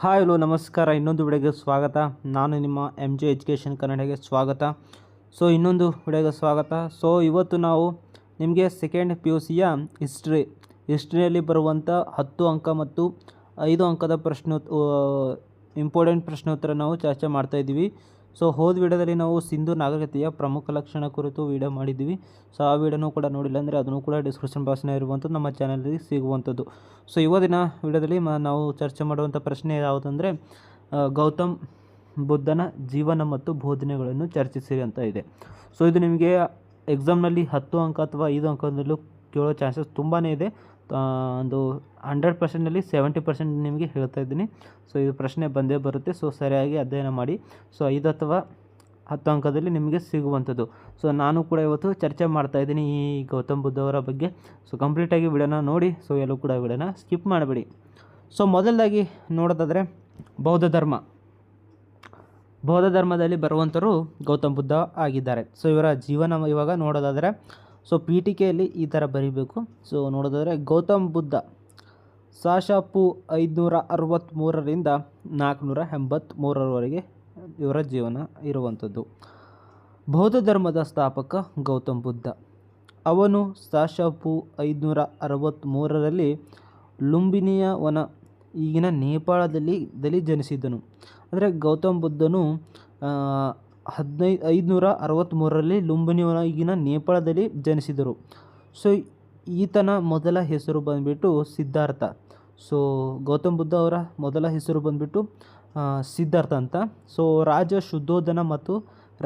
Hi hello ನಮಸ್ಕಾರ. ಇನ್ನೊಂದು ವಿಡಿಯೋಗೆ ಸ್ವಾಗತ. ನಾನು ನಿಮ್ಮ MJ ಎಜುಕೇಷನ್ ಕನ್ನಡಗೆ ಸ್ವಾಗತ. ಇನ್ನೊಂದು ವಿಡಿಯೋಗೆ ಸ್ವಾಗತ. ಇವತ್ತು ನಾವು ನಿಮಗೆ ಸೆಕೆಂಡ್ PUCಯ ಹಿಸ್ಟ್ರಿಯಲ್ಲಿ ಬರುವಂಥ 10 ಅಂಕ ಮತ್ತು 5 ಅಂಕದ ಇಂಪಾರ್ಟೆಂಟ್ ಪ್ರಶ್ನೋತ್ತರ ನಾವು ಚರ್ಚೆ ಮಾಡ್ತಾಯಿದ್ದೀವಿ. ಹೋದ ವಿಡಿಯೋದಲ್ಲಿ ನಾವು ಸಿಂಧು ನಾಗರಿಕತೆಯ ಪ್ರಮುಖ ಲಕ್ಷಣ ಕುರಿತು ವಿಡಿಯೋ ಮಾಡಿದ್ದೀವಿ. ಆ ವಿಡಿಯೋನೂ ಕೂಡ ನೋಡಿಲ್ಲ ಅಂದರೆ ಅದನ್ನು ಕೂಡ ಡಿಸ್ಕ್ರಿಪ್ಷನ್ ಬಾಕ್ಸ್ನ ಇರುವಂಥದ್ದು ನಮ್ಮ ಚಾನಲಲ್ಲಿ ಸಿಗುವಂಥದ್ದು. ಇವತ್ತಿನ ವಿಡಿಯೋದಲ್ಲಿ ನಾವು ಚರ್ಚೆ ಮಾಡುವಂಥ ಪ್ರಶ್ನೆ ಯಾವುದಂದರೆ ಗೌತಮ್ ಬುದ್ಧನ ಜೀವನ ಮತ್ತು ಬೋಧನೆಗಳನ್ನು ಚರ್ಚಿಸಿರಿ ಅಂತ ಇದೆ. ಇದು ನಿಮಗೆ ಎಕ್ಸಾಮ್ನಲ್ಲಿ 10 ಅಂಕ ಅಥವಾ 5 ಅಂಕದಲ್ಲೂ ಕೇಳೋ ಚಾನ್ಸಸ್ ತುಂಬಾ ಇದೆ. ಒಂದು 100%ನಲ್ಲಿ 70% ನಿಮಗೆ ಹೇಳ್ತಾ ಇದ್ದೀನಿ. ಇದು ಪ್ರಶ್ನೆ ಬಂದೇ ಬರುತ್ತೆ. ಸರಿಯಾಗಿ ಅಧ್ಯಯನ ಮಾಡಿ. 5 ಅಥವಾ 10 ಅಂಕದಲ್ಲಿ ನಿಮಗೆ ಸಿಗುವಂಥದ್ದು. ನಾನು ಕೂಡ ಇವತ್ತು ಚರ್ಚೆ ಮಾಡ್ತಾಯಿದ್ದೀನಿ ಈ ಗೌತಮ್ ಬುದ್ಧ ಅವರ ಬಗ್ಗೆ. ಕಂಪ್ಲೀಟಾಗಿ ವಿಡಿಯೋನ ನೋಡಿ. ಎಲ್ಲೂ ಕೂಡ ವಿಡಿಯೋನ ಸ್ಕಿಪ್ ಮಾಡಬೇಡಿ. ಮೊದಲದಾಗಿ ನೋಡೋದಾದರೆ ಬೌದ್ಧ ಧರ್ಮದಲ್ಲಿ ಬರುವಂಥವರು ಗೌತಮ್ ಬುದ್ಧ ಆಗಿದ್ದಾರೆ. ಇವರ ಜೀವನ ಇವಾಗ ನೋಡೋದಾದರೆ ಪೀಠಿಕೆಯಲ್ಲಿ ಈ ಥರ ಬರೀಬೇಕು. ನೋಡೋದಾದರೆ ಗೌತಮ್ ಬುದ್ಧ ಸಾಶಪೂ 563ರಿಂದ 483ರವರೆಗೆ ಇವರ ಜೀವನ ಇರುವಂಥದ್ದು. ಬೌದ್ಧ ಧರ್ಮದ ಸ್ಥಾಪಕ ಗೌತಮ್ ಬುದ್ಧ. ಅವನು ಸಾಶಪೂ 563ರಲ್ಲಿ ಲುಂಬಿನಿಯ ವನ ಈಗಿನ ನೇಪಾಳದಲ್ಲಿ ಜನಿಸಿದನು. ಅಂದರೆ ಗೌತಮ್ ಬುದ್ಧನು 563ರಲ್ಲಿ ಲುಂಬಿನಿ ವನ ಈಗಿನ ನೇಪಾಳದಲ್ಲಿ ಜನಿಸಿದರು. ಈತನ ಮೊದಲ ಹೆಸರು ಬಂದುಬಿಟ್ಟು ಸಿದ್ಧಾರ್ಥ. ಗೌತಮ್ ಬುದ್ಧ ಅವರ ಮೊದಲ ಹೆಸರು ಬಂದುಬಿಟ್ಟು ಸಿದ್ಧಾರ್ಥ ಅಂತ. ರಾಜ ಶುದ್ಧೋಧನ ಮತ್ತು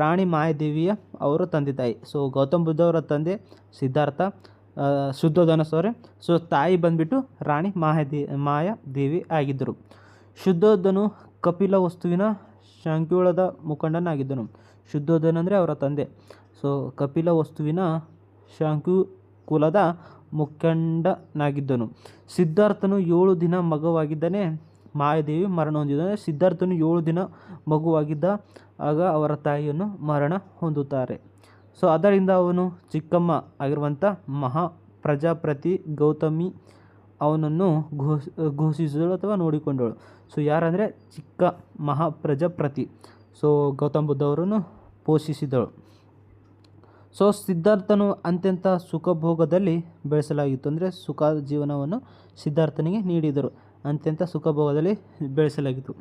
ರಾಣಿ ಮಾಯಾದೇವಿಯ ಅವರ ತಂದೆ ತಾಯಿ. ಗೌತಮ್ ಬುದ್ಧ ಅವರ ತಂದೆ ಸಿದ್ಧಾರ್ಥ, ಶುದ್ಧೋಧನ ತಾಯಿ ಬಂದುಬಿಟ್ಟು ರಾಣಿ ಮಾಯಾದೇವಿ ಆಗಿದ್ದರು. ಶುದ್ಧೋಧನು ಕಪಿಲ ವಸ್ತುವಿನ ಶಾಂಕ್ಯುಳದ ಮುಖಂಡನಾಗಿದ್ದನು. ಶುದ್ಧೋಧನ ಅಂದರೆ ಅವರ ತಂದೆ. ಕಪಿಲ ವಸ್ತುವಿನ ಶಾಂಕ್ಯು ಕುಲದ ಮುಖಂಡನಾಗಿದ್ದನು. ಸಿದ್ಧಾರ್ಥನು 7 ದಿನ ಮಗುವಾಗಿದ್ದನೇ ಮಾಯಾದೇವಿ ಮರಣ ಹೊಂದಿದ್ದಾನೆ. ಸಿದ್ಧಾರ್ಥನು 7 ದಿನ ಮಗುವಾಗಿದ್ದ ಆಗ ಅವರ ತಾಯಿಯನ್ನು ಮರಣ ಹೊಂದುತ್ತಾರೆ. ಅದರಿಂದ ಅವನು ಚಿಕ್ಕಮ್ಮ ಆಗಿರುವಂಥ ಮಹಾ ಪ್ರಜಾಪತಿ ಗೌತಮಿ ಅವನನ್ನು ಘೋಷಿಸಿದಳು ಅಥವಾ ನೋಡಿಕೊಂಡಳು. ಯಾರಂದರೆ ಚಿಕ್ಕ ಮಹಾ ಪ್ರಜಾಪತಿ ಗೌತಮ್ ಬುದ್ಧ ಅವರನ್ನು ಪೋಷಿಸಿದಳು. ಸಿದ್ಧಾರ್ಥನು ಅತ್ಯಂತ ಸುಖಭೋಗದಲ್ಲಿ ಬೆಳೆಸಲಾಗಿತ್ತು. ಅಂದರೆ ಸುಖ ಜೀವನವನ್ನು ಸಿದ್ಧಾರ್ಥನಿಗೆ ನೀಡಿದರು. ಅತ್ಯಂತ ಸುಖಭೋಗದಲ್ಲಿ ಬೆಳೆಸಲಾಗಿತ್ತು.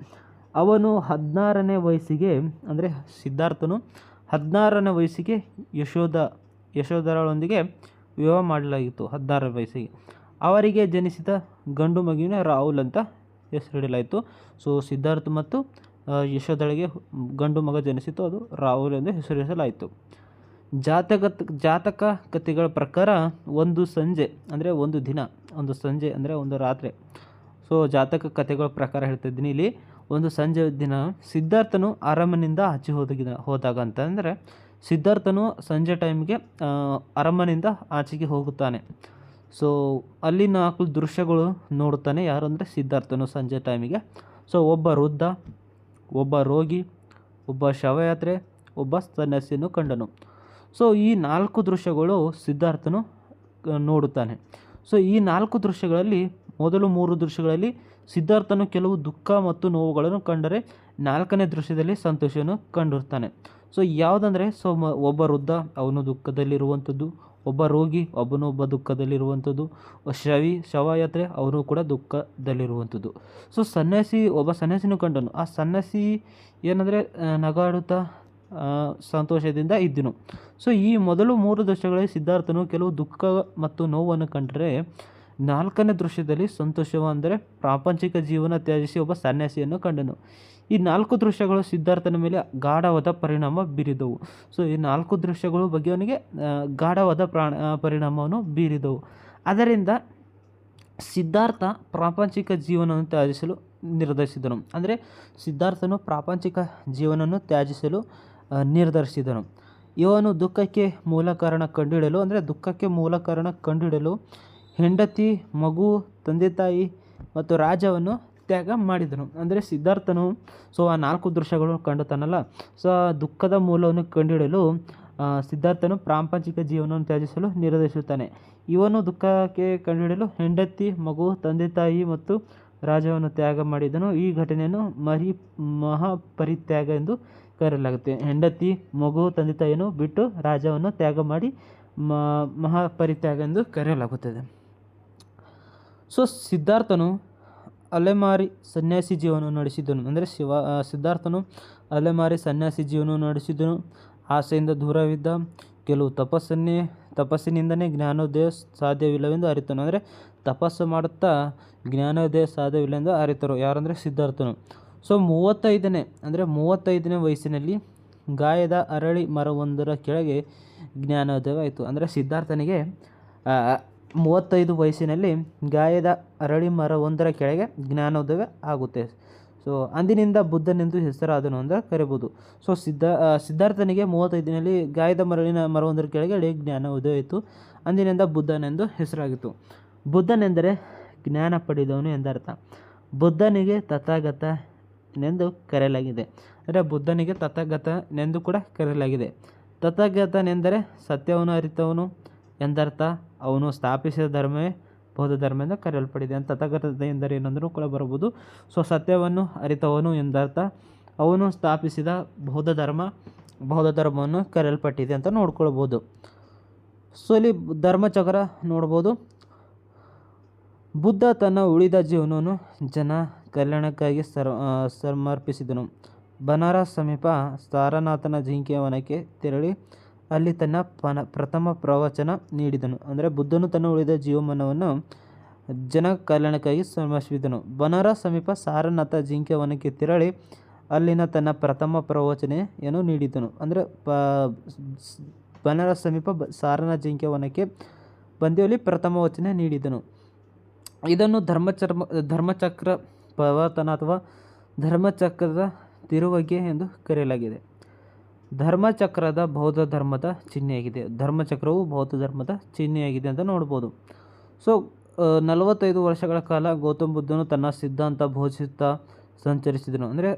ಅವನು 16ನೇ ವಯಸ್ಸಿಗೆ ಅಂದರೆ ಸಿದ್ಧಾರ್ಥನು 16ನೇ ವಯಸ್ಸಿಗೆ ಯಶೋಧರಳೊಂದಿಗೆ ವಿವಾಹ ಮಾಡಲಾಗಿತ್ತು. 16ನೇ ವಯಸ್ಸಿಗೆ ಅವರಿಗೆ ಜನಿಸಿದ ಗಂಡು ಮಗುವಿನ ರಾಹುಲ್ ಅಂತ ಹೆಸರಿಡಲಾಯಿತು. ಸಿದ್ಧಾರ್ಥ ಮತ್ತು ಯಶೋಧಳಿಗೆ ಗಂಡು ಮಗ ಜನಿಸಿತು, ಅದು ರಾಹುಲ್ ಎಂದು ಹೆಸರಿಸಲಾಯಿತು. ಜಾತಕ ಕಥೆಗಳ ಪ್ರಕಾರ ಒಂದು ಸಂಜೆ ಅಂದರೆ ಒಂದು ದಿನ, ಒಂದು ಸಂಜೆ ಅಂದರೆ ಒಂದು ರಾತ್ರಿ. ಜಾತಕ ಕಥೆಗಳ ಪ್ರಕಾರ ಹೇಳ್ತಿದ್ದೀನಿ ಇಲ್ಲಿ. ಒಂದು ಸಂಜೆ ದಿನ ಸಿದ್ಧಾರ್ಥನು ಅರಮನೆಯಿಂದ ಆಚೆ ಹೋದಾಗ ಅಂತಂದರೆ ಸಿದ್ಧಾರ್ಥನು ಸಂಜೆ ಟೈಮ್ಗೆ ಅರಮನೆಯಿಂದ ಆಚೆಗೆ ಹೋಗುತ್ತಾನೆ. ಅಲ್ಲಿ 4 ದೃಶ್ಯಗಳು ನೋಡುತ್ತಾನೆ. ಯಾರು ಅಂದರೆ ಸಿದ್ಧಾರ್ಥನು ಸಂಜೆ ಟೈಮಿಗೆ. ಒಬ್ಬ ವೃದ್ಧ, ಒಬ್ಬ ರೋಗಿ, ಒಬ್ಬ ಶವಯಾತ್ರೆ, ಒಬ್ಬ ಸನ್ಯಾಸಿಯನ್ನು ಕಂಡನು. ಈ 4 ದೃಶ್ಯಗಳು ಸಿದ್ಧಾರ್ಥನು ನೋಡುತ್ತಾನೆ. ಈ 4 ದೃಶ್ಯಗಳಲ್ಲಿ ಮೊದಲು 3 ದೃಶ್ಯಗಳಲ್ಲಿ ಸಿದ್ಧಾರ್ಥನು ಕೆಲವು ದುಃಖ ಮತ್ತು ನೋವುಗಳನ್ನು ಕಂಡರೆ 4ನೇ ದೃಶ್ಯದಲ್ಲಿ ಸಂತೋಷವನ್ನು ಕಂಡಿರ್ತಾನೆ. ಯಾವುದಂದರೆ ಒಬ್ಬ ವೃದ್ಧ ಅವನು ದುಃಖದಲ್ಲಿರುವಂಥದ್ದು, ಒಬ್ಬ ರೋಗಿ ಒಬ್ಬ ದುಃಖದಲ್ಲಿರುವಂಥದ್ದು, ಶವಯಾತ್ರೆ ಅವನು ಕೂಡ ದುಃಖದಲ್ಲಿರುವಂಥದ್ದು. ಒಬ್ಬ ಸನ್ಯಾಸಿನೂ ಕಂಡನು. ಆ ಸನ್ಯಾಸಿ ಏನಂದರೆ ನಗಾಡುತ್ತಾ ಸಂತೋಷದಿಂದ ಇದ್ದನು. ಈ ಮೊದಲು 3 ದೃಶ್ಯಗಳಲ್ಲಿ ಸಿದ್ಧಾರ್ಥನು ಕೆಲವು ದುಃಖ ಮತ್ತು ನೋವನ್ನು ಕಂಡರೆ 4ನೇ ದೃಶ್ಯದಲ್ಲಿ ಸಂತೋಷವ ಅಂದರೆ ಪ್ರಾಪಂಚಿಕ ಜೀವನ ತ್ಯಜಿಸಿ ಒಬ್ಬ ಸನ್ಯಾಸಿಯನ್ನು ಕಂಡನು. ಈ 4 ದೃಶ್ಯಗಳು ಸಿದ್ಧಾರ್ಥನ ಮೇಲೆ ಗಾಢವಾದ ಪರಿಣಾಮ ಬೀರಿದವು. ಈ 4 ದೃಶ್ಯಗಳು ಬಗ್ಗೆ ಅವನಿಗೆ ಗಾಢವಾದ ಪರಿಣಾಮವನ್ನು ಬೀರಿದವು. ಅದರಿಂದ ಸಿದ್ಧಾರ್ಥ ಪ್ರಾಪಂಚಿಕ ಜೀವನವನ್ನು ತ್ಯಜಿಸಲು ನಿರ್ಧರಿಸಿದನು. ಅಂದರೆ ಸಿದ್ಧಾರ್ಥನು ಪ್ರಾಪಂಚಿಕ ಜೀವನವನ್ನು ತ್ಯಜಿಸಲು ನಿರ್ಧರಿಸಿದನು. ಇವನು ದುಃಖಕ್ಕೆ ಮೂಲ ಕಾರಣ ಕಂಡುಹಿಡಲು ಹೆಂಡತಿ, ಮಗು, ತಂದೆ ತಾಯಿ ಮತ್ತು ರಾಜ್ಯವನ್ನು ತ್ಯಾಗ ಮಾಡಿದನು. ಅಂದರೆ ಸಿದ್ಧಾರ್ಥನು ಆ 4 ದೃಶ್ಯಗಳು ಕಂಡುತ್ತಾನಲ್ಲ, ದುಃಖದ ಮೂಲವನ್ನು ಕಂಡುಹಿಡಲು ಸಿದ್ಧಾರ್ಥನು ಪ್ರಾಪಂಚಿಕ ಜೀವನವನ್ನು ತ್ಯಜಿಸಲು ನಿರ್ಧರಿಸುತ್ತಾನೆ. ಇವನು ದುಃಖಕ್ಕೆ ಕಂಡುಹಿಡಲು ಹೆಂಡತಿ, ಮಗು, ತಂದೆ ತಾಯಿ ಮತ್ತು ರಾಜ್ಯವನ್ನು ತ್ಯಾಗ ಮಾಡಿದನು. ಈ ಘಟನೆಯನ್ನು ಮಹಾಪರಿತ್ಯಾಗ ಎಂದು ಕರೆಯಲಾಗುತ್ತೆ. ಹೆಂಡತಿ, ಮಗು, ತಂದೆ ತಾಯಿಯನ್ನು ಬಿಟ್ಟು ರಾಜ್ಯವನ್ನು ತ್ಯಾಗ ಮಾಡಿ ಮಹಾಪರಿತ್ಯಾಗ ಎಂದು ಕರೆಯಲಾಗುತ್ತದೆ. ಸೊ ಸಿದ್ಧಾರ್ಥನು ಅಲೆಮಾರಿ ಸನ್ಯಾಸಿ ಜೀವನ ನಡೆಸಿದನು. ಅಂದರೆ ಸಿದ್ಧಾರ್ಥನು ಅಲೆಮಾರಿ ಸನ್ಯಾಸಿ ಜೀವನ ನಡೆಸಿದನು. ಆಸೆಯಿಂದ ದೂರವಿದ್ದ. ಕೆಲವು ತಪಸ್ಸಿನಿಂದನೇ ಜ್ಞಾನೋದಯ ಸಾಧ್ಯವಿಲ್ಲವೆಂದು ಅರಿತನು. ಅಂದರೆ ತಪಸ್ಸು ಮಾಡುತ್ತಾ ಜ್ಞಾನೋದಯ ಸಾಧ್ಯವಿಲ್ಲ ಅರಿತರು. ಯಾರಂದರೆ ಸಿದ್ಧಾರ್ಥನು. ಸೊ 35ನೇ ವಯಸ್ಸಿನಲ್ಲಿ ಗಾಯದ ಅರಳಿ ಮರವೊಂದರ ಕೆಳಗೆ ಜ್ಞಾನೋದಯವಾಯಿತು. ಅಂದರೆ ಸಿದ್ಧಾರ್ಥನಿಗೆ 35 ವಯಸ್ಸಿನಲ್ಲಿ ಗಾಯದ ಅರಳಿ ಮರವೊಂದರ ಕೆಳಗೆ ಜ್ಞಾನೋದಯ ಆಗುತ್ತೆ. ಸೊ ಅಂದಿನಿಂದ ಬುದ್ಧನೆಂದು ಹೆಸರಾದನು ಅಂತ ಕರಿಬೋದು. ಸೊ ಸಿದ್ಧಾರ್ಥನಿಗೆ 35ನಲ್ಲಿ ಗಾಯದ ಮರವೊಂದರ ಕೆಳಗೆ ಜ್ಞಾನೋದಯ ಆಯಿತು. ಅಂದಿನಿಂದ ಬುದ್ಧನೆಂದು ಹೆಸರಾಗಿತ್ತು. ಬುದ್ಧನೆಂದರೆ ಜ್ಞಾನ ಪಡೆದವನು ಎಂದರ್ಥ. ಬುದ್ಧನಿಗೆ ತಥಾಗತನೆಂದು ಕರೆಯಲಾಗಿದೆ. ಅಂದರೆ ಬುದ್ಧನಿಗೆ ತಥಾಗತನೆಂದು ಕೂಡ ಕರೆಯಲಾಗಿದೆ. ತಥಾಗತನೆಂದರೆ ಸತ್ಯವನ್ನು ಅರಿತವನು ಎಂದರ್ಥ. ಅವನು ಸ್ಥಾಪಿಸಿದ ಧರ್ಮವೇ ಬೌದ್ಧ ಧರ್ಮ ಎಂದು ಕರೆಯಲ್ಪಟ್ಟಿದೆ. ಅಂತ ತಥಾಗತ ಎಂದರೆ ಏನಂದರೂ ಕೂಡ ಬರಬಹುದು. ಸೊ ಸತ್ಯವನ್ನು ಅರಿತವನು ಎಂದರ್ಥ. ಅವನು ಸ್ಥಾಪಿಸಿದ ಬೌದ್ಧ ಧರ್ಮವನ್ನು ಕರೆಯಲ್ಪಟ್ಟಿದೆ ಅಂತ ನೋಡ್ಕೊಳ್ಬೋದು. ಸೊ ಇಲ್ಲಿ ಧರ್ಮಚಕ್ರ ನೋಡ್ಬೋದು. ಬುದ್ಧ ತನ್ನ ಉಳಿದ ಜೀವನವನ್ನು ಜನ ಕಲ್ಯಾಣಕ್ಕಾಗಿ ಸಮರ್ಪಿಸಿದನು. ಬನಾರಸ್ ಸಮೀಪ ಸಾರನಾಥನ ಜಿಂಕೆಯ ವನಕ್ಕೆ ತೆರಳಿ ಅಲ್ಲಿ ತನ್ನ ಪ್ರಥಮ ಪ್ರವಚನ ನೀಡಿದನು. ಅಂದರೆ ಬುದ್ಧನು ತನ್ನ ಉಳಿದ ಜೀವನವನ್ನು ಜನ ಕಲ್ಯಾಣಕ್ಕಾಗಿ ಸಮರ್ಪಿಸಿದನು. ಬನಾರಸ್ ಸಮೀಪ ಸಾರನಾಥ ಜಿಂಕೆಯ ವನಕ್ಕೆ ತೆರಳಿ ಅಲ್ಲಿನ ತನ್ನ ಪ್ರಥಮ ಪ್ರವಚನೆಯನ್ನು ನೀಡಿದನು. ಅಂದರೆ ಬನಾರಸ್ ಸಮೀಪ ಸಾರನಾಥ ಜಿಂಕೆಯ ವನಕ್ಕೆ ಬಂದು ಪ್ರಥಮ ವಚನ ನೀಡಿದನು. ಇದನ್ನು ಧರ್ಮಚಕ್ರ ಪ್ರವರ್ತನ ಅಥವಾ ಧರ್ಮಚಕ್ರದ ತಿರುವಗೆ ಎಂದು ಕರೆಯಲಾಗಿದೆ. ಧರ್ಮಚಕ್ರದ ಬೌದ್ಧ ಧರ್ಮದ ಚಿಹ್ನೆಯಾಗಿದೆ. ಧರ್ಮಚಕ್ರವು ಬೌದ್ಧ ಧರ್ಮದ ಚಿಹ್ನೆಯಾಗಿದೆ ಅಂತ ನೋಡ್ಬೋದು. ಸೊ 45 ವರ್ಷಗಳ ಕಾಲ ಗೌತಮ ಬುದ್ಧನು ತನ್ನ ಸಿದ್ಧಾಂತ ಬೋಧಿಸುತ್ತಾ ಸಂಚರಿಸಿದನು. ಅಂದರೆ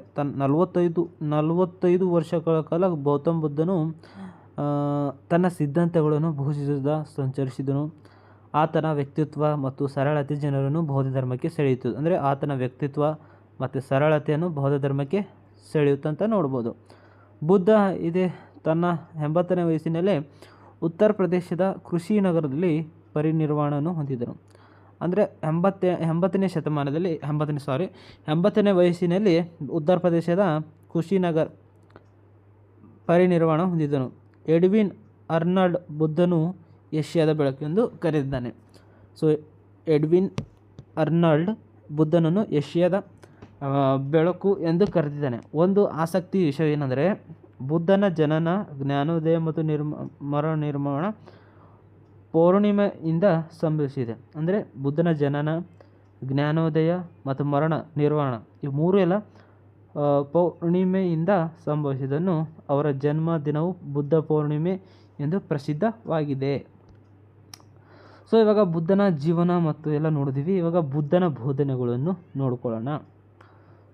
45 ವರ್ಷಗಳ ಕಾಲ ಗೌತಮ ಬುದ್ಧನು ತನ್ನ ಸಿದ್ಧಾಂತಗಳನ್ನು ಬೋಧಿಸುತ್ತಾ ಸಂಚರಿಸಿದನು. ಆತನ ವ್ಯಕ್ತಿತ್ವ ಮತ್ತು ಸರಳತೆ ಜನರನ್ನು ಬೌದ್ಧ ಧರ್ಮಕ್ಕೆ ಸೆಳೆಯಿತು. ಅಂದರೆ ಆತನ ವ್ಯಕ್ತಿತ್ವ ಮತ್ತು ಸರಳತೆಯನ್ನು ಬೌದ್ಧ ಧರ್ಮಕ್ಕೆ ಸೆಳೆಯುತ್ತಂತ ನೋಡ್ಬೋದು. ಬುದ್ಧ ತನ್ನ 80ನೇ ವಯಸ್ಸಿನಲ್ಲೇ ಉತ್ತರ ಪ್ರದೇಶದ ಕುಶಿನಗರದಲ್ಲಿ ಪರಿನಿರ್ವಾಣವನ್ನು ಹೊಂದಿದನು. ಅಂದರೆ 80ನೇ ವಯಸ್ಸಿನಲ್ಲಿ ಉತ್ತರ ಪ್ರದೇಶದ ಕುಶಿನಗರ್ ಪರಿನಿರ್ವಾಣ ಹೊಂದಿದನು. ಎಡ್ವಿನ್ ಅರ್ನಾಲ್ಡ್ ಬುದ್ಧನು ಏಷ್ಯಾದ ಬೆಳಕು ಎಂದು ಕರೆದಿದ್ದಾನೆ. ಸೊ ಎಡ್ವಿನ್ ಅರ್ನಾಲ್ಡ್ ಬುದ್ಧನನ್ನು ಏಷ್ಯಾದ ಬೆಳಕು ಎಂದು ಕರೆದಿದ್ದಾನೆ. ಒಂದು ಆಸಕ್ತಿ ವಿಷಯವೇನೆಂದರೆ ಬುದ್ಧನ ಜನನ, ಜ್ಞಾನೋದಯ ಮತ್ತು ನಿರ್ಮಾಣ ಪೌರ್ಣಿಮೆಯಿಂದ ಸಂಭವಿಸಿದೆ. ಅಂದರೆ ಬುದ್ಧನ ಜನನ, ಜ್ಞಾನೋದಯ ಮತ್ತು ನಿರ್ವಾಣ ಈ ಮೂರು ಎಲ್ಲ ಪೌರ್ಣಿಮೆಯಿಂದ ಸಂಭವಿಸಿದನ್ನು ಅವರ ಜನ್ಮ ದಿನವು ಬುದ್ಧ ಪೌರ್ಣಿಮೆ ಎಂದು ಪ್ರಸಿದ್ಧವಾಗಿದೆ. ಸೊ ಇವಾಗ ಬುದ್ಧನ ಜೀವನ ಮತ್ತು ಎಲ್ಲ ನೋಡಿದ್ವಿ. ಇವಾಗ ಬುದ್ಧನ ಬೋಧನೆಗಳನ್ನು ನೋಡ್ಕೊಳ್ಳೋಣ.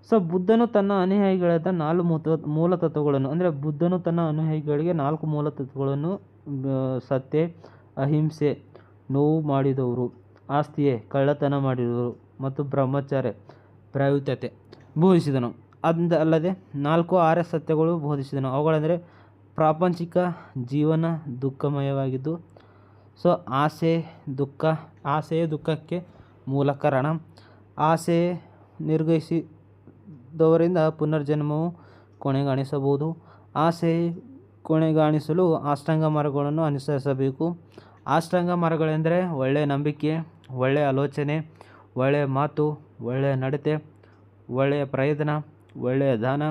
ಸೊ ಬುದ್ಧನು ತನ್ನ ಅನುಯಾಯಿಗಳಾದ 4 ಮೂಲ ತತ್ವಗಳನ್ನು, ಅಂದರೆ ಬುದ್ಧನು ತನ್ನ ಅನುಯಾಯಿಗಳಿಗೆ 4 ಮೂಲ ತತ್ವಗಳನ್ನು, ಸತ್ಯ, ಅಹಿಂಸೆ, ನೋವು ಮಾಡಿದವರು, ಆಸ್ತಿಯೇ, ಕಳ್ಳತನ ಮಾಡಿದವರು ಮತ್ತು ಬ್ರಹ್ಮಚರ್ಯ, ಪ್ರಾಯುತ್ಯತೆ ಬೋಧಿಸಿದನು. ಅಲ್ಲದೆ 4 ಆರ್ಯ ಸತ್ಯಗಳು ಬೋಧಿಸಿದನು. ಅವುಗಳೆಂದರೆ ಪ್ರಾಪಂಚಿಕ ಜೀವನ ದುಃಖಮಯವಾಗಿದ್ದು, ಸೊ ಆಸೆಯೇ ದುಃಖಕ್ಕೆ ಮೂಲ ಕಾರಣ. ಆಸೆ ನಿರ್ಗಹಿಸಿದವರಿಂದ ಪುನರ್ಜನ್ಮವು ಕೊನೆಗಾಣಿಸಬಹುದು. ಆಸೆ ಕೊನೆಗಾಣಿಸಲು ಅಷ್ಟಾಂಗ ಮಾರ್ಗಗಳನ್ನು ಅನುಸರಿಸಬೇಕು. ಅಷ್ಟಾಂಗ ಮಾರ್ಗಗಳೆಂದರೆ ಒಳ್ಳೆಯ ನಂಬಿಕೆ, ಒಳ್ಳೆಯ ಆಲೋಚನೆ, ಒಳ್ಳೆಯ ಮಾತು, ಒಳ್ಳೆಯ ನಡತೆ, ಒಳ್ಳೆಯ ಪ್ರಯತ್ನ, ಒಳ್ಳೆಯ ದಾನ,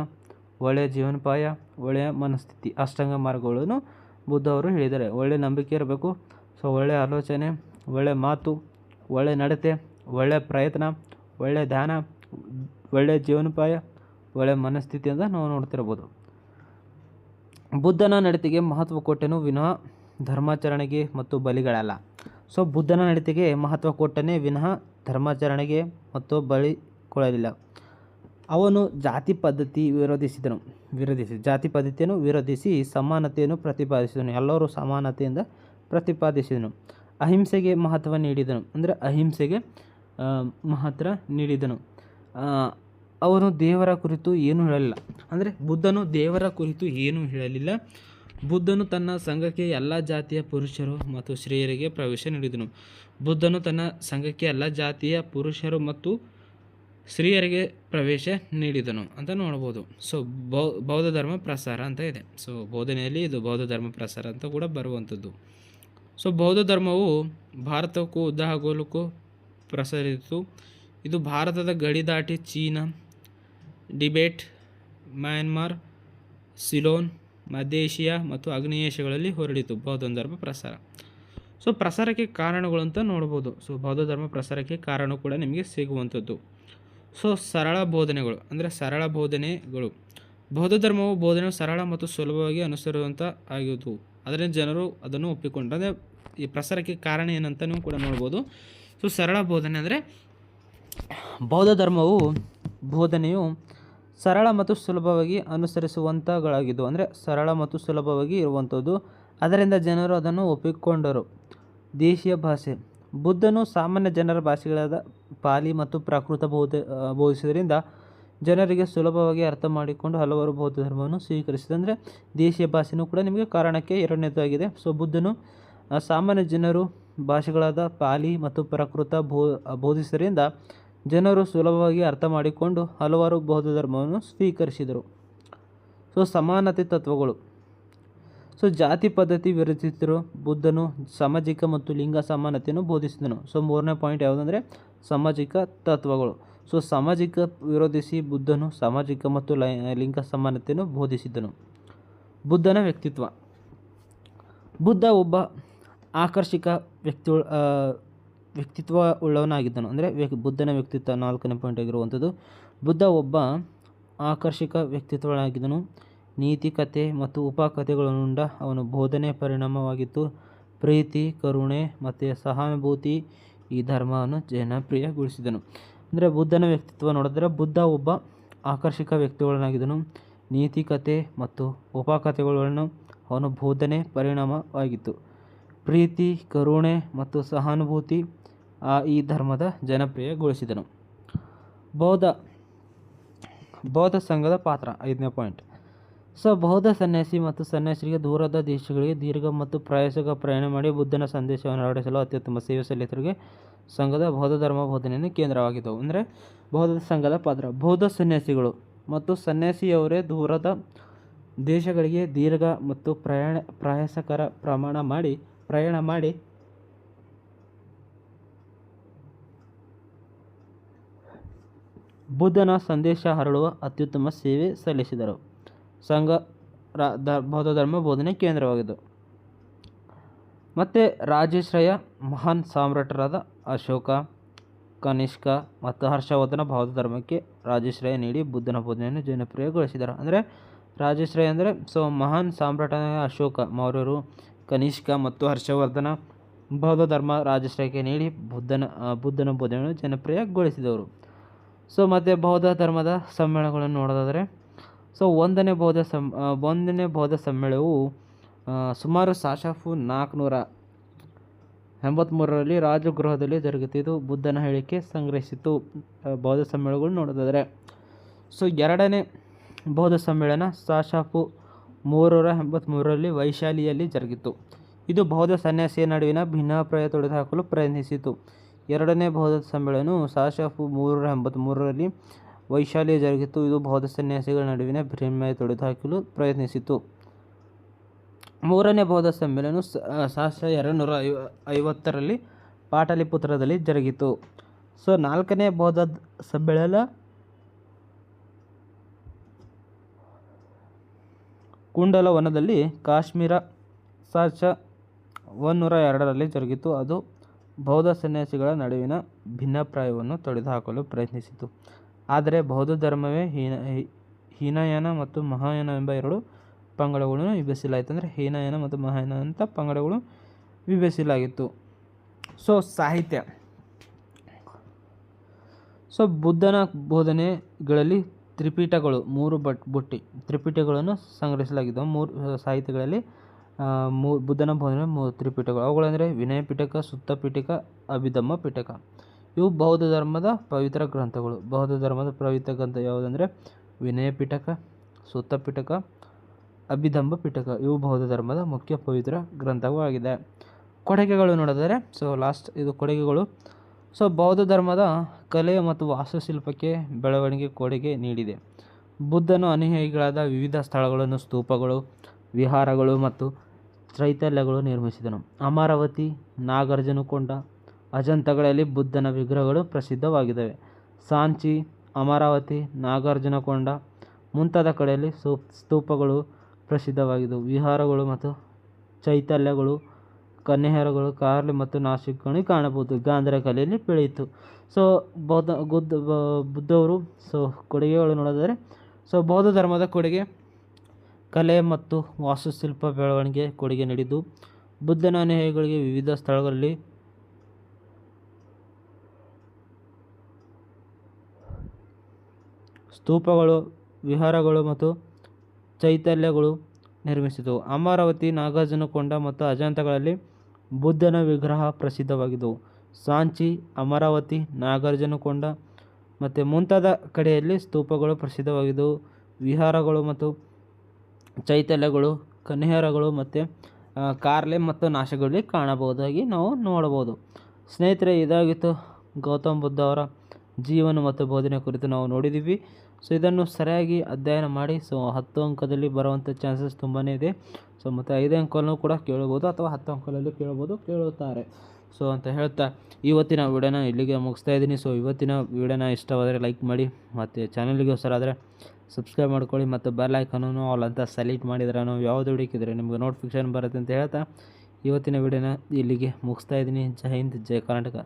ಒಳ್ಳೆಯ ಜೀವನೋಪಾಯ, ಒಳ್ಳೆಯ ಮನಸ್ಥಿತಿ. ಅಷ್ಟಾಂಗ ಮಾರ್ಗಗಳನ್ನು ಬುದ್ಧ ಅವರು ಹೇಳಿದ್ದಾರೆ. ಒಳ್ಳೆಯ ನಂಬಿಕೆ ಇರಬೇಕು. ಸೊ ಒಳ್ಳೆಯ ಆಲೋಚನೆ, ಒಳ್ಳೆಯ ಮಾತು, ಒಳ್ಳೆಯ ನಡತೆ, ಒಳ್ಳೆಯ ಪ್ರಯತ್ನ, ಒಳ್ಳೆಯ ದಾನ, ಒಳ್ಳೆಯ ಜೀವನೋಪಾಯ, ಒಳ್ಳೆಯ ಮನಸ್ಥಿತಿ ಅಂತ ನಾವು ನೋಡ್ತಿರ್ಬೋದು. ಬುದ್ಧನ ನಡತೆಗೆ ಮಹತ್ವ ಕೊಟ್ಟನು ವಿನಃ ಧರ್ಮಾಚರಣೆಗೆ ಮತ್ತು ಬಲಿಗಳಲ್ಲ. ಸೊ ಬುದ್ಧನ ನಡತೆಗೆ ಮಹತ್ವ ಕೊಟ್ಟನೇ ವಿನಃ ಧರ್ಮಾಚರಣೆಗೆ ಮತ್ತು ಬಲಿ ಕೊಡಲಿಲ್ಲ. ಅವನು ಜಾತಿ ಪದ್ಧತಿಯನ್ನು ವಿರೋಧಿಸಿ ಸಮಾನತೆಯನ್ನು ಪ್ರತಿಪಾದಿಸಿದನು. ಎಲ್ಲರೂ ಸಮಾನತೆಯಿಂದ ಪ್ರತಿಪಾದಿಸಿದನು. ಅಹಿಂಸೆಗೆ ಮಹತ್ವ ನೀಡಿದನು. ಅಂದರೆ ಅಹಿಂಸೆಗೆ ಮಹತ್ವ ನೀಡಿದನು. ಅವನು ದೇವರ ಕುರಿತು ಏನೂ ಹೇಳಲಿಲ್ಲ. ಅಂದರೆ ಬುದ್ಧನು ದೇವರ ಕುರಿತು ಏನೂ ಹೇಳಲಿಲ್ಲ. ಬುದ್ಧನು ತನ್ನ ಸಂಘಕ್ಕೆ ಎಲ್ಲ ಜಾತಿಯ ಪುರುಷರು ಮತ್ತು ಸ್ತ್ರೀಯರಿಗೆ ಪ್ರವೇಶ ನೀಡಿದನು. ಬುದ್ಧನು ತನ್ನ ಸಂಘಕ್ಕೆ ಎಲ್ಲ ಜಾತಿಯ ಪುರುಷರು ಮತ್ತು ಸ್ತ್ರೀಯರಿಗೆ ಪ್ರವೇಶ ನೀಡಿದನು ಅಂತ ನೋಡ್ಬೋದು. ಸೊ ಬೌದ್ಧ ಧರ್ಮ ಪ್ರಸಾರ ಅಂತ ಇದೆ. ಸೊ ಬೋಧನೆಯಲ್ಲಿ ಇದು ಬೌದ್ಧ ಧರ್ಮ ಪ್ರಸಾರ ಅಂತ ಕೂಡ ಬರುವಂಥದ್ದು. ಸೊ ಬೌದ್ಧ ಧರ್ಮವು ಭಾರತಕ್ಕೂ ಉದ್ದಗಲಕ್ಕೂ ಪ್ರಸರಿಸಿತು. ಇದು ಭಾರತದ ಗಡಿ ದಾಟಿ ಚೀನಾ, ಟಿಬೆಟ್, ಮ್ಯಾನ್ಮಾರ್, ಸಿಲೋನ್, ಮಧ್ಯ ಏಷ್ಯಾ ಮತ್ತು ಆಗ್ನೇಯ ಏಷ್ಯಾಗಳಲ್ಲಿ ಹೊರಡಿತು ಬೌದ್ಧ ಧರ್ಮ ಪ್ರಸಾರ. ಸೊ ಪ್ರಸಾರಕ್ಕೆ ಕಾರಣಗಳು ಅಂತ ನೋಡ್ಬೋದು. ಸೊ ಬೌದ್ಧ ಧರ್ಮ ಪ್ರಸಾರಕ್ಕೆ ಕಾರಣ ಕೂಡ ನಿಮಗೆ ಸಿಗುವಂಥದ್ದು. ಸೊ ಸರಳ ಬೋಧನೆಗಳು ಅಂದರೆ ಸರಳ ಬೋಧನೆಗಳು. ಬೌದ್ಧ ಧರ್ಮವು ಬೋಧನೆಯು ಸರಳ ಮತ್ತು ಸುಲಭವಾಗಿ ಅನುಸರಿಸುವಂಥ ಆಗಿದ್ದು, ಅದರಿಂದ ಜನರು ಅದನ್ನು ಒಪ್ಪಿಕೊಂಡ್ರು. ಅಂದರೆ ಈ ಪ್ರಸಾರಕ್ಕೆ ಕಾರಣ ಏನಂತ ನೀವು ಕೂಡ ನೋಡ್ಬೋದು. ಸೊ ಸರಳ ಬೋಧನೆ ಅಂದರೆ ಬೌದ್ಧ ಧರ್ಮವು ಬೋಧನೆಯು ಸರಳ ಮತ್ತು ಸುಲಭವಾಗಿ ಅನುಸರಿಸುವಂಥಗಳಾಗಿದ್ದು, ಅಂದರೆ ಸರಳ ಮತ್ತು ಸುಲಭವಾಗಿ ಇರುವಂಥದ್ದು, ಅದರಿಂದ ಜನರು ಅದನ್ನು ಒಪ್ಪಿಕೊಂಡರು. ದೇಶೀಯ ಭಾಷೆ. ಬುದ್ಧನು ಸಾಮಾನ್ಯ ಜನರ ಭಾಷೆಗಳಾದ ಪಾಲಿ ಮತ್ತು ಪ್ರಾಕೃತ ಬೋಧಿಸುವುದರಿಂದ ಜನರಿಗೆ ಸುಲಭವಾಗಿ ಅರ್ಥ ಮಾಡಿಕೊಂಡು ಹಲವಾರು ಬೌದ್ಧ ಧರ್ಮವನ್ನು ಸ್ವೀಕರಿಸಿದೆ. ಅಂದರೆ ದೇಶೀಯ ಭಾಷೆಯೂ ಕೂಡ ನಿಮಗೆ ಕಾರಣಕ್ಕೆ ಎರಡನೇದಾಗಿದೆ. ಸೊ ಬುದ್ಧನು ಸಾಮಾನ್ಯ ಜನರು ಭಾಷೆಗಳಾದ ಪಾಲಿ ಮತ್ತು ಪ್ರಾಕೃತ ಬೋಧಿಸುವುದರಿಂದ ಜನರು ಸುಲಭವಾಗಿ ಅರ್ಥ ಮಾಡಿಕೊಂಡು ಹಲವಾರು ಬೌದ್ಧ ಧರ್ಮವನ್ನು ಸ್ವೀಕರಿಸಿದರು. ಸೊ ಸಮಾನತೆ ತತ್ವಗಳು. ಸೊ ಜಾತಿ ಪದ್ಧತಿ ವಿರೋಧಿಸಿದರು. ಬುದ್ಧನು ಸಾಮಾಜಿಕ ಮತ್ತು ಲಿಂಗ ಸಮಾನತೆಯನ್ನು ಬೋಧಿಸಿದನು. ಸೊ ಮೂರನೇ ಪಾಯಿಂಟ್ ಯಾವುದಂದರೆ ಸಾಮಾಜಿಕ ತತ್ವಗಳು. ಸೊ ಸಾಮಾಜಿಕ ವಿರೋಧಿಸಿ ಬುದ್ಧನು ಸಾಮಾಜಿಕ ಮತ್ತು ಲಿಂಗ ಸಮಾನತೆಯನ್ನು ಬೋಧಿಸಿದನು. ಬುದ್ಧನ ವ್ಯಕ್ತಿತ್ವ. ಬುದ್ಧ ಒಬ್ಬ ಆಕರ್ಷಕ ವ್ಯಕ್ತಿತ್ವ ಉಳ್ಳವನಾಗಿದ್ದನು. ಅಂದರೆ ಬುದ್ಧನ ವ್ಯಕ್ತಿತ್ವ 4ನೇ ಪಾಯಿಂಟ್ ಆಗಿರುವಂಥದ್ದು. ಬುದ್ಧ ಒಬ್ಬ ಆಕರ್ಷಕ ವ್ಯಕ್ತಿತ್ವವಾಗಿದ್ದನು. ನೀತಿಕತೆ ಮತ್ತು ಉಪಕಥೆಗಳನ್ನುಂಡ ಅವನ ಬೋಧನೆ ಪರಿಣಾಮವಾಗಿತ್ತು. ಪ್ರೀತಿ, ಕರುಣೆ ಮತ್ತು ಸಹಾನುಭೂತಿ ಈ ಧರ್ಮವನ್ನು ಜನಪ್ರಿಯಗೊಳಿಸಿದನು. ಅಂದರೆ ಬುದ್ಧನ ವ್ಯಕ್ತಿತ್ವ ನೋಡಿದ್ರೆ ಬುದ್ಧ ಒಬ್ಬ ಆಕರ್ಷಕ ವ್ಯಕ್ತಿಗಳನ್ನಾಗಿದ್ದನು. ನೀತಿಕತೆ ಮತ್ತು ಉಪಕಥೆಗಳನ್ನು ಅವನ ಬೋಧನೆ ಪರಿಣಾಮವಾಗಿತ್ತು. ಪ್ರೀತಿ, ಕರುಣೆ ಮತ್ತು ಸಹಾನುಭೂತಿ ಈ ಧರ್ಮದ ಜನಪ್ರಿಯಗೊಳಿಸಿದನು. ಬೌದ್ಧ ಸಂಘದ ಪಾತ್ರ 5ನೇ ಪಾಯಿಂಟ್. ಸೊ ಬೌದ್ಧ ಸನ್ಯಾಸಿ ಮತ್ತು ಸನ್ಯಾಸಿಗಳಿಗೆ ದೂರದ ದೇಶಗಳಿಗೆ ದೀರ್ಘ ಮತ್ತು ಪ್ರಾಯೋಗಿಕ ಪ್ರಯಾಣ ಮಾಡಿ ಬುದ್ಧನ ಸಂದೇಶವನ್ನು ಹರಡಿಸಲು ಅತ್ಯುತ್ತಮ ಸೇವೆ ಸಲ್ಲಿಸಲಿಕ್ಕೆ ಸಂಘದ ಬೌದ್ಧ ಧರ್ಮ ಬೋಧನೆಯನ್ನು ಕೇಂದ್ರವಾಗಿದ್ದವು. ಅಂದರೆ ಬೌದ್ಧ ಸಂಘದ ಪಾತ್ರ. ಬೌದ್ಧ ಸನ್ಯಾಸಿಗಳು ಮತ್ತು ಸನ್ಯಾಸಿಯವರೇ ದೂರದ ದೇಶಗಳಿಗೆ ದೀರ್ಘ ಮತ್ತು ಪ್ರಯಾಸಕರ ಪ್ರಯಾಣ ಮಾಡಿ ಬುದ್ಧನ ಸಂದೇಶ ಹರಡುವ ಅತ್ಯುತ್ತಮ ಸೇವೆ ಸಲ್ಲಿಸಿದರು. ಸಂಘ ಬೌದ್ಧ ಧರ್ಮ ಬೋಧನೆ ಕೇಂದ್ರವಾಗಿದ್ದು. ಮತ್ತು ರಾಜಶ್ರಯ ಮಹಾನ್ ಸಾಮ್ರಾಟರಾದ ಅಶೋಕ, ಕನಿಷ್ಕ ಮತ್ತು ಹರ್ಷವರ್ಧನ ಬೌದ್ಧ ಧರ್ಮಕ್ಕೆ ರಾಜಶ್ರಯ ನೀಡಿ ಬುದ್ಧನ ಬೋಧನೆಯನ್ನು ಜನಪ್ರಿಯಗೊಳಿಸಿದರು. ಅಂದರೆ ರಾಜಶ್ರಯ ಅಂದರೆ ಮಹಾನ್ ಸಾಮ್ರಾಟನಾದ ಅಶೋಕ ಮೌರ್ಯರು, ಕನಿಷ್ಕ ಮತ್ತು ಹರ್ಷವರ್ಧನ ಬೌದ್ಧ ಧರ್ಮ ರಾಜಶ್ರಯಕ್ಕೆ ನೀಡಿ ಬುದ್ಧನ ಬೋಧನೆಯನ್ನು ಜನಪ್ರಿಯಗೊಳಿಸಿದವರು. ಸೊ ಮತ್ತು ಬೌದ್ಧ ಧರ್ಮದ ಸಮ್ಮೇಳನಗಳನ್ನು ನೋಡೋದಾದರೆ ಒಂದನೇ ಬೌದ್ಧ ಸಮ್ಮೇಳನವು ಸುಮಾರು ಸಾಶಾಫು 483ರಲ್ಲಿ ರಾಜಗೃಹದಲ್ಲಿ ಜರುಗಿತು. ಇದು ಬುದ್ಧನ ಹೇಳಿಕೆ ಸಂಗ್ರಹಿಸಿತು. ಬೌದ್ಧ ಸಮ್ಮೇಳನಗಳು ನೋಡೋದಾದರೆ ಎರಡನೇ ಬೌದ್ಧ ಸಮ್ಮೇಳನ ಸಾಶಾಫು 383ರಲ್ಲಿ ವೈಶಾಲಿಯಲ್ಲಿ ಜರುಗಿತು. ಇದು ಬೌದ್ಧ ಸನ್ಯಾಸಿಯ ನಡುವಿನ ಭಿನ್ನಾಭಿಪ್ರಾಯ ತೊಡೆದುಹಾಕಲು ಪ್ರಯತ್ನಿಸಿತು. ಎರಡನೇ ಬೌದ್ಧ ಸಮ್ಮೇಳನವು ಸಾಶಾಫು 383ರಲ್ಲಿ ವೈಶಾಲಿಯ ಜರುಗಿತು. ಇದು ಬೌದ್ಧ ಸನ್ಯಾಸಿಗಳ ನಡುವಿನ ಭಿನ್ನಾಭಿಪ್ರಾಯ ತೊಡೆದುಹಾಕಲು ಪ್ರಯತ್ನಿಸಿತು. ಮೂರನೇ ಬೌದ್ಧ ಸಮ್ಮೇಳನವು ಸಾಶ 250ರಲ್ಲಿ ಪಾಟಲಿಪುತ್ರದಲ್ಲಿ ಜರುಗಿತು. ನಾಲ್ಕನೇ ಬೌದ್ಧ ಸಮ್ಮೇಳನ ಕುಂಡಲವನದಲ್ಲಿ ಕಾಶ್ಮೀರ ಸಾಶ 102ರಲ್ಲಿ ಜರುಗಿತು. ಅದು ಬೌದ್ಧ ಸನ್ಯಾಸಿಗಳ ನಡುವಿನ ಭಿನ್ನಾಭಿಪ್ರಾಯವನ್ನು ತೊಡೆದುಹಾಕಲು ಪ್ರಯತ್ನಿಸಿತು. ಆದರೆ ಬೌದ್ಧ ಧರ್ಮವೇ ಹೀನಯಾನ ಮತ್ತು ಮಹಾಯಾನ ಎಂಬ ಎರಡು ಪಂಗಡಗಳನ್ನು ವಿಭಜಿಸಲಾಯಿತು. ಅಂದರೆ ಹೀನಯಾನ ಮತ್ತು ಮಹಾಯಾನ ಅಂತ ಪಂಗಡಗಳು ವಿಭಜಿಸಲಾಗಿತ್ತು. ಸಾಹಿತ್ಯ. ಬುದ್ಧನ ಬೋಧನೆಗಳಲ್ಲಿ ತ್ರಿಪಿಟಕಗಳು 3 ಬುಟ್ಟಿ ತ್ರಿಪಿಟಕಗಳನ್ನು ಸಂಗ್ರಹಿಸಲಾಗಿದ್ದವು. 3 ಸಾಹಿತ್ಯಗಳಲ್ಲಿ ಬುದ್ಧನ ಬೋಧನೆ 3 ತ್ರಿಪಿಟಕಗಳು. ಅವುಗಳೆಂದರೆ ವಿನಯ ಪಿಟಕ, ಸುತ್ತ ಪಿಟಕ, ಅಭಿಧಮ್ಮ ಪಿಟಕ. ಇವು ಬೌದ್ಧ ಧರ್ಮದ ಪವಿತ್ರ ಗ್ರಂಥಗಳು. ಬೌದ್ಧ ಧರ್ಮದ ಪವಿತ್ರ ಗ್ರಂಥ ಯಾವುದಂದರೆ ವಿನಯ ಪಿಟಕ, ಸುತ್ತ ಪಿಟಕ, ಅಭಿಧಂಬ ಪಿಟಕ. ಇವು ಬೌದ್ಧ ಧರ್ಮದ ಮುಖ್ಯ ಪವಿತ್ರ ಗ್ರಂಥವಾಗಿದೆ. ಕೊಡುಗೆಗಳು ನೋಡಿದರೆ ಲಾಸ್ಟ್ ಇದು ಕೊಡುಗೆಗಳು. ಬೌದ್ಧ ಧರ್ಮದ ಕಲೆ ಮತ್ತು ವಾಸ್ತುಶಿಲ್ಪಕ್ಕೆ ಬೆಳವಣಿಗೆ ಕೊಡುಗೆ ನೀಡಿದೆ. ಬುದ್ಧನ ಅನುಯಾಯಿಗಳಾದ ವಿವಿಧ ಸ್ಥಳಗಳನ್ನು, ಸ್ತೂಪಗಳು, ವಿಹಾರಗಳು ಮತ್ತು ಚೈತ್ಯಾಲಯಗಳು ನಿರ್ಮಿಸಿದನು. ಅಮರಾವತಿ, ನಾಗಾರ್ಜುನಕೊಂಡ, ಅಜಂತಗಳಲ್ಲಿ ಬುದ್ಧನ ವಿಗ್ರಹಗಳು ಪ್ರಸಿದ್ಧವಾಗಿದ್ದಾವೆ. ಸಾಂಚಿ, ಅಮರಾವತಿ, ನಾಗಾರ್ಜುನಕೊಂಡ ಮುಂತಾದ ಕಡೆಯಲ್ಲಿ ಸ್ತೂಪಗಳು ಪ್ರಸಿದ್ಧವಾಗಿದ್ದವು. ವಿಹಾರಗಳು ಮತ್ತು ಚೈತ್ಯಾಲಯಗಳು, ಕನ್ಯಹಾರಗಳು ಕಾರ್ಲಿ ಮತ್ತು ನಾಸಿಕ್ಗಳಲ್ಲಿ ಕಾಣಬಹುದು. ಗಾಂಧಾರ ಕಲೆಯಲ್ಲಿ ಬೆಳೆಯಿತು. ಬುದ್ಧವರು ಕೊಡುಗೆಗಳು ನೋಡಿದರೆ ಬೌದ್ಧ ಧರ್ಮದ ಕೊಡುಗೆ ಕಲೆ ಮತ್ತು ವಾಸ್ತುಶಿಲ್ಪ ಬೆಳವಣಿಗೆ ಕೊಡುಗೆ ನೀಡಿದ್ದು. ಬುದ್ಧನ ಅನುಯಾಯಿಗಳಿಗೆ ವಿವಿಧ ಸ್ಥಳಗಳಲ್ಲಿ ಸ್ತೂಪಗಳು, ವಿಹಾರಗಳು ಮತ್ತು ಚೈತ್ಯಾಲಯಗಳು ನಿರ್ಮಿಸಿದವು. ಅಮರಾವತಿ, ನಾಗಾರ್ಜುನಕೊಂಡ ಮತ್ತು ಅಜಂತಗಳಲ್ಲಿ ಬುದ್ಧನ ವಿಗ್ರಹ ಪ್ರಸಿದ್ಧವಾಗಿದ್ದವು. ಸಾಂಚಿ, ಅಮರಾವತಿ, ನಾಗಾರ್ಜುನಕೊಂಡ ಮತ್ತು ಮುಂತಾದ ಕಡೆಯಲ್ಲಿ ಸ್ತೂಪಗಳು ಪ್ರಸಿದ್ಧವಾಗಿದ್ದವು. ವಿಹಾರಗಳು ಮತ್ತು ಚೈತ್ಯಾಲಯಗಳು, ಕನ್ಯಹಾರಗಳು ಮತ್ತು ಕಾರ್ಲೆ ಮತ್ತು ನಾಶಗಳಲ್ಲಿ ಕಾಣಬಹುದಾಗಿ ನಾವು ನೋಡಬಹುದು. ಸ್ನೇಹಿತರೆ, ಇದಾಗಿತ್ತು ಗೌತಮ ಬುದ್ಧ ಅವರ ಜೀವನ ಮತ್ತು ಬೋಧನೆ ಕುರಿತು ನಾವು ನೋಡಿದ್ದೀವಿ. ಇದನ್ನು ಸರಿಯಾಗಿ ಅಧ್ಯಯನ ಮಾಡಿ 10 ಅಂಕದಲ್ಲಿ ಬರುವಂಥ ಚಾನ್ಸಸ್ ತುಂಬಾ ಇದೆ. ಮತ್ತು 5 ಅಂಕನೂ ಕೂಡ ಕೇಳ್ಬೋದು ಅಥವಾ 10 ಅಂಕದಲ್ಲೂ ಕೇಳುತ್ತಾರೆ. ಅಂತ ಹೇಳ್ತಾ ಇವತ್ತಿನ ವಿಡಿಯೋನ ಇಲ್ಲಿಗೆ ಮುಗಿಸ್ತಾ ಇದ್ದೀನಿ. ಇವತ್ತಿನ ವಿಡಿಯೋನ ಇಷ್ಟವಾದರೆ ಲೈಕ್ ಮಾಡಿ, ಮತ್ತು ಚಾನಲ್ಗೆ ಹೊಸರಾದರೆ ಸಬ್ಸ್ಕ್ರೈಬ್ ಮಾಡ್ಕೊಳ್ಳಿ, ಮತ್ತು ಬೆಲ್ ಐಕಾನನ್ನು ಆಲ್ ಅಂತ ಸೆಲೆಕ್ಟ್ ಮಾಡಿದರೆ ನಾವು ಯಾವುದು ಹುಡುಕಿದರೆ ನಿಮಗೆ ನೋಟಿಫಿಕೇಷನ್ ಬರುತ್ತೆ ಅಂತ ಹೇಳ್ತಾ ಇವತ್ತಿನ ವಿಡಿಯೋನ ಇಲ್ಲಿಗೆ ಮುಗಿಸ್ತಾ ಇದ್ದೀನಿ. ಜೈ ಹಿಂದ್, ಜೈ ಕರ್ನಾಟಕ.